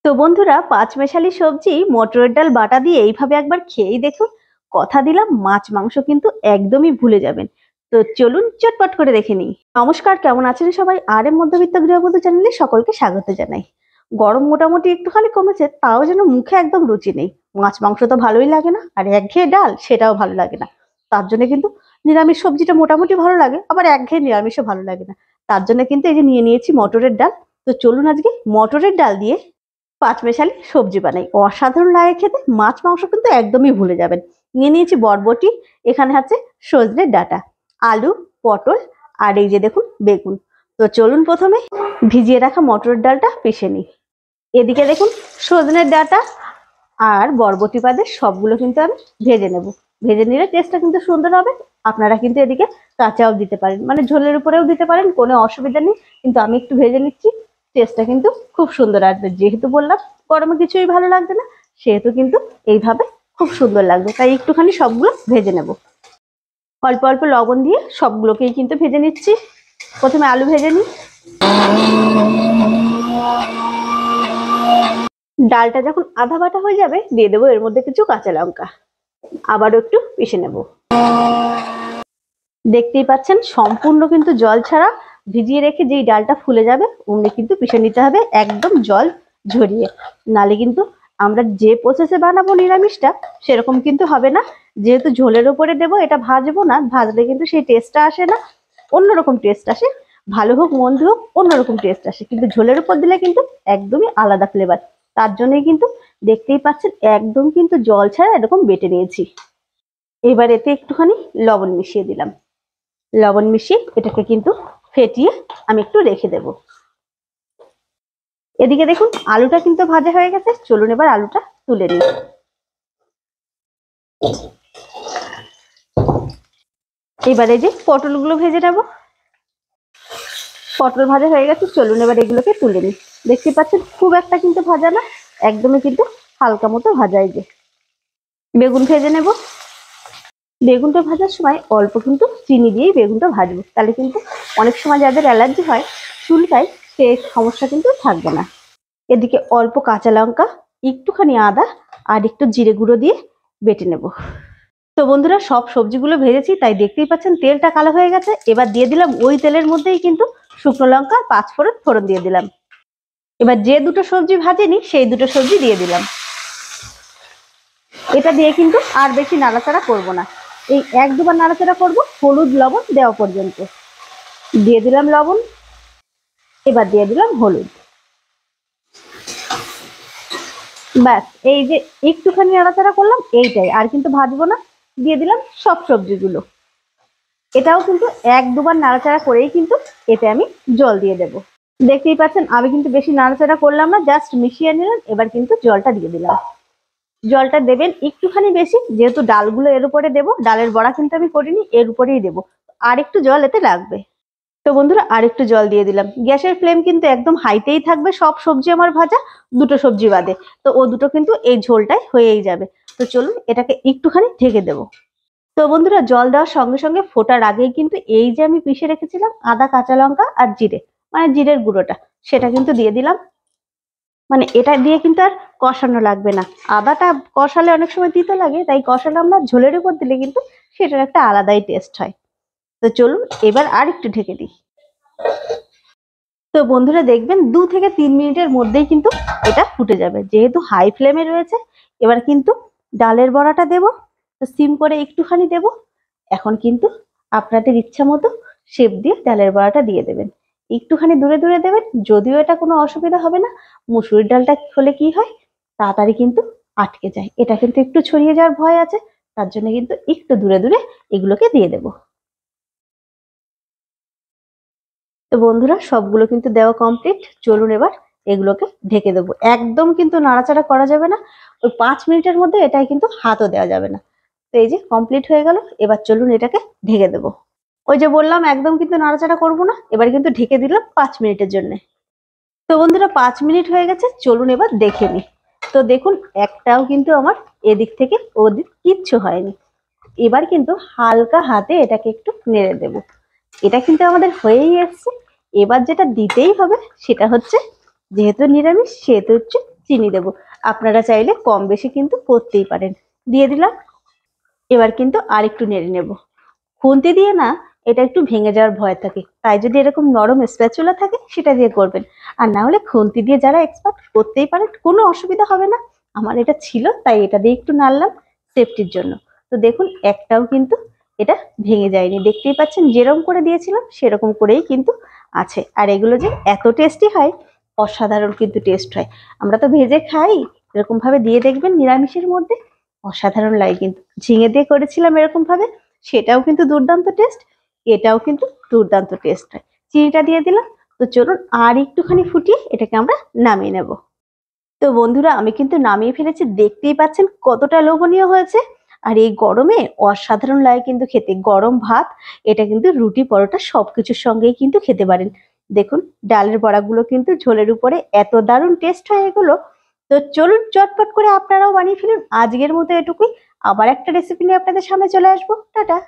তো বন্ধুরা, পাঁচমেশালি সবজি মটরের ডাল বাটা দিয়ে এইভাবে একবার খেয়েই দেখুন। কথা দিলাম, মাছ মাংস কিন্তু একদমই ভুলে যাবেন। তো চলুন চটপট করে দেখে নিই। নমস্কার, কেমন আছেন সবাই? আর এম মধ্যবিত্ত গৃহবধূ চ্যানেলে সকলকে স্বাগত জানাই। গরম মোটামুটি একটুখানি কমেছে, তাও যেন মুখে একদম রুচি নেই। মাছ মাংস তো ভালোই লাগে না, আর একঘেয়ে ডাল সেটাও ভালো লাগে না। তার জন্য কিন্তু নিরামিষ সবজিটা মোটামুটি ভালো লাগে, আবার একঘেয়ে নিরামিষও ভালো লাগে না। তার জন্য কিন্তু এই যে নিয়ে নিয়েছি মটরের ডাল। তো চলুন আজকে মটরের ডাল দিয়ে পাঁচমেশালি সবজি বানাই। অসাধারণ লাগে খেতে, মাছ মাংস কিন্তু একদমই ভুলে যাবেন। নিয়ে নিয়েছি বরবটি, এখানে আছে সজনের ডাঁটা, আলু, পটল, আর এই যে দেখুন বেগুন। তো চলুন প্রথমে ভিজিয়ে রাখা মটরের ডালটা পিষে নিই। এদিকে দেখুন সজনের ডাঁটা আর বরবটি বাদে সবগুলো কিন্তু আমি ভেজে নেব। ভেজে নিলে টেস্টটা কিন্তু সুন্দর হবে। আপনারা কিন্তু এদিকে কাঁচাও দিতে পারেন, মানে ঝোলের উপরেও দিতে পারেন, কোনো অসুবিধা নেই। কিন্তু আমি একটু ভেজে নিচ্ছি, টেস্টটা কিন্তু খুব সুন্দর আসবে। যেহেতু বললাম গরমে কিছুই ভালো লাগবে না, সেহেতু কিন্তু এইভাবে খুব সুন্দর লাগবে, তাই একটুখানি সবগুলো ভেজে নেব। অল্প অল্প লবণ দিয়ে সবগুলোকেই কিন্তু ভেজে নিচ্ছি। প্রথমে আলু ভেজে নিই। ডালটা যখন আধা বাটা হয়ে যাবে, দিয়ে দেবো এর মধ্যে কিছু কাঁচা লঙ্কা। আবারও একটু পিষে নেব। দেখতেই পাচ্ছেন সম্পূর্ণ কিন্তু জল ছাড়া ভিজিয়ে রেখে যেই ডালটা ফুলে যাবে অমনি কিন্তু পিষে নিতে হবে, একদম জল ঝরিয়ে। নালে কিন্তু আমরা যে প্রসেসে বানাবো নিরামিষটা সেরকম কিন্তু হবে না। যেহেতু ঝোলের উপরে দেবো, এটা ভাজবো না, ভাজলে কিন্তু সেই টেস্টটা আসে না, অন্যরকম টেস্ট আসে। ভালো হোক মন্দ হোক অন্যরকম টেস্ট আসে, কিন্তু ঝোলের উপর দিলে কিন্তু একদমই আলাদা ফ্লেভার। তার জন্যই কিন্তু দেখতেই পাচ্ছেন একদম কিন্তু জল ছাড়া এরকম বেটে নিয়েছি। এবার এতে একটুখানি লবণ মিশিয়ে দিলাম। লবণ মিশিয়ে এটাকে কিন্তু ফেটিয়ে আমি একটু রেখে দেব। এদিকে দেখুন আলুটা কিন্তু ভাজা হয়ে গেছে। চলুন এবার আলুটা তুলে নিই। এবারে যে পটলগুলো ভেজে নেব। পটল ভাজা হয়ে গেছে, চলুন এবার এগুলোকে তুলে নিই। দেখতে পাচ্ছেন খুব একটা কিন্তু ভাজা না, একদমই কিন্তু হালকা মতো ভাজা। এই যে বেগুন ভেজে নেব। বেগুনটা ভাজার সময় অল্প কিন্তু চিনি দিয়েই বেগুনটা ভাজবো, তাহলে কিন্তু অনেক সময় যাদের অ্যালার্জি হয়, চুলকায়, সে সমস্যা কিন্তু থাকবে না। এদিকে অল্প কাঁচা লঙ্কা, একটুখানি আদা আর একটু জিরে গুঁড়ো দিয়ে বেটে নেব। তো বন্ধুরা, সব সবজিগুলো ভেজেছি, তাই দেখতেই পাচ্ছেন তেলটা কালো হয়ে গেছে। এবার দিয়ে দিলাম ওই তেলের মধ্যেই কিন্তু শুকনো লঙ্কা, পাঁচফোড়ন ফোড়ন দিয়ে দিলাম। এবার যে দুটো সবজি ভাজিনি সেই দুটো সবজি দিয়ে দিলাম। এটা দিয়ে কিন্তু আর বেশি নাড়াচাড়া করব না, এই এক দুবার নাড়াচাড়া করব হলুদ লবণ দেওয়া পর্যন্ত। দিয়ে দিলাম লবণ, এবার দিয়ে দিলাম হলুদ। ব্যাস, এই যে একটুখানি নাড়াচাড়া করলাম এইটাই, আর কিন্তু ভাজবো না। দিয়ে দিলাম সব সবজিগুলো। এটাও কিন্তু এক দুবার নাড়াচাড়া করেই কিন্তু এতে আমি জল দিয়ে দেব। দেখতেই পাচ্ছেন আমি কিন্তু বেশি নাড়াচাড়া করলাম না, জাস্ট মিশিয়ে নিলাম। এবার কিন্তু জলটা দিয়ে দিলাম। জলটা দেবেন একটুখানি বেশি, যেহেতু ডালগুলো এর উপরে দেবো, ডালের বড়া কিন্তু আমি করিনি, এর উপরেই দেবো। আর একটু জল এতে লাগবে। তো বন্ধুরা, আর একটু জল দিয়ে দিলাম। গ্যাসের ফ্লেম কিন্তু একদম হাইতেই থাকবে, সব সবজি আমার ভাজা, দুটো সবজি বাদে। তো ও দুটো কিন্তু এই ঝোলটাই হয়েই যাবে। তো চলুন এটাকে একটুখানি ঢেকে দেবো। তো বন্ধুরা, জল দেওয়ার সঙ্গে সঙ্গে ফোটার আগেই কিন্তু এই যে আমি পিষে রেখেছিলাম আদা, কাঁচা লঙ্কা আর জিরে, মানে জিরের গুঁড়োটা, সেটা কিন্তু দিয়ে দিলাম। মানে এটা দিয়ে কিন্তু আর কষানো লাগবে না। আদাটা কষালে অনেক সময় তিতো লাগে, তাই কষানো আমরা ঝোলের উপর দিলে কিন্তু সেটার একটা আলাদাই টেস্ট হয়। তো চলুন এবার আর একটু ঢেকে দিই। তো বন্ধুরা দেখবেন 2 থেকে 3 মিনিটের মধ্যেই কিন্তু এটা ফুটে যাবে, যেহেতু হাই ফ্লেমে রয়েছে। এবার কিন্তু ডালের বড়াটা দেব, তো সিম করে একটুখানি দেব। এখন কিন্তু আপনাদের ইচ্ছা মতো শেপ দিয়ে ডালের বড়াটা দিয়ে দেবেন। একটুখানি দূরে দূরে দেবেন, যদিও এটা কোনো অসুবিধা হবে না। মুসুরির ডালটা হলে কি হয়, তাড়াতাড়ি কিন্তু আটকে যায়, এটা কিন্তু একটু ছড়িয়ে যাওয়ার ভয় আছে। তার জন্য কিন্তু একটু দূরে দূরে এগুলোকে দিয়ে দেবো। তো বন্ধুরা, সবগুলো কিন্তু দেওয়া কমপ্লিট। চলুন এবার এগুলোকে ঢেকে দেবো। একদম কিন্তু নাড়াচাড়া করা যাবে না, ওই 5 মিনিটের মধ্যে এটাই কিন্তু হাতও দেওয়া যাবে না। তো এই যে কমপ্লিট হয়ে গেল। এবার চলুন এটাকে ঢেকে দেবো। ওই যে বললাম একদম কিন্তু নাড়াচাড়া করবো না, এবার কিন্তু ঢেকে দিলাম 5 মিনিটের জন্য। তো বন্ধুরা, 5 মিনিট হয়ে গেছে, চলুন এবার দেখে নিই। তো দেখুন একটাও কিন্তু আমার এদিক থেকে ওদিক কিচ্ছু হয়নি। এবার কিন্তু হালকা হাতে এটাকে একটু নেড়ে দেব। এটা কিন্তু আমাদের হয়েই এসছে। এবার যেটা দিতেই হবে সেটা হচ্ছে, যেহেতু নিরামিষ সেহেতু হচ্ছে চিনি দেবো। আপনারা চাইলে কম বেশি কিন্তু করতেই পারেন। দিয়ে দিলাম। এবার কিন্তু আর একটু নেড়ে নেব। খুন্তি দিয়ে না এটা একটু ভেঙে যাওয়ার ভয় থাকে, তাই যদি এরকম নরম স্প্যাচুলা থাকে সেটা দিয়ে করবেন। আর না হলে খুন্তি দিয়ে যারা এক্সপার্ট করতেই পারেন, কোনো অসুবিধা হবে না। আমার এটা ছিল তাই এটা দিয়ে একটু নাড়লাম সেফটির জন্য। তো দেখুন একটাও কিন্তু এটা ভেঙে যায়নি, দেখতেই পাচ্ছেন যেরকম করে দিয়েছিলাম সেরকম করেই কিন্তু আছে। আর এগুলো যে এত টেস্টি হয়, অসাধারণ কিন্তু টেস্ট হয়। আমরা তো ভেজে খাই, এরকম ভাবে দিয়ে দেখবেন নিরামিষের মধ্যে অসাধারণ লাগে। কিন্তু ঝিঙে দিয়ে করেছিলাম এরকম ভাবে, সেটাও কিন্তু দুর্দান্ত টেস্ট, এটাও কিন্তু দুর্দান্ত টেস্ট হয়। চিনিটা দিয়ে দিলাম। তো চলুন আর একটুখানি ফুটিয়ে এটাকে আমরা নামিয়ে নেব। তো বন্ধুরা আমি কিন্তু নামিয়ে ফেলেছি, দেখতেই পাচ্ছেন কতটা লোভনীয় হয়েছে। আর এই গরমে অসাধারণ লাগে কিন্তু খেতে, গরম ভাত, এটা কিন্তু রুটি পরোটা সবকিছুর সঙ্গেই কিন্তু খেতে পারেন। দেখুন ডালের বড়াগুলো কিন্তু ঝোলের উপরে এত দারুণ টেস্ট হয় এগুলো। তো চলুন চটপট করে আপনারাও বানিয়ে ফেলুন। আজকের মতো এটুকুই, আবার একটা রেসিপি নিয়ে আপনাদের সামনে চলে আসবো। টাটা।